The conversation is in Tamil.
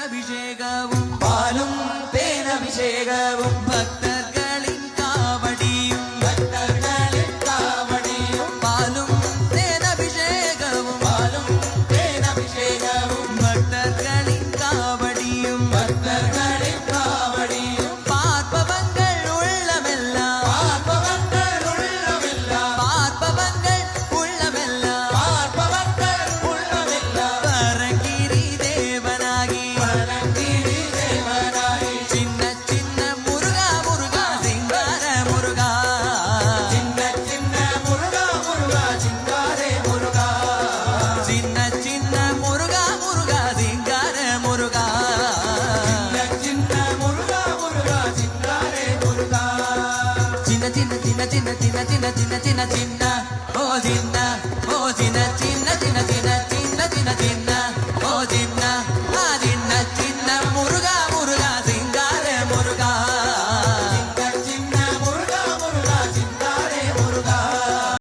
அபிஷேகமும் பாலும் தேனபிஷேகமும் பக்தர்களின் காவடியும் பக்தர்களின் காவடியும் பாலும் தேனபிஷேகமும் பாலும் தேனபிஷேகமும் பக்தர்களின் காவடியும் பக்தர்களின் காவடியும் பார்ப்பவங்கள் உள்ளமெல்லாம் பார்ப்பவங்கள் உள்ளமெல்லாம் பார்ப்பவங்கள் உள்ளமெல்லாம் பார்ப்பவர்கள் உள்ளமெல்லாம் பரங்கிரி தேவனாகி பரங்கிரி தேவனாகி சின்ன சின்ன முருகா முருகா சிங்கார முருகா சின்ன சின்ன முருகா முருகா சிங்காரே முருகா சின்ன சின்ன முருகா முருகா சிங்கார முருகா சின்ன சின்ன முருகா முருகா சிங்காரே முருகா சின்ன சின்ன சின்ன சின்ன சின்ன சின்ன சின்ன சின்ன சின்ன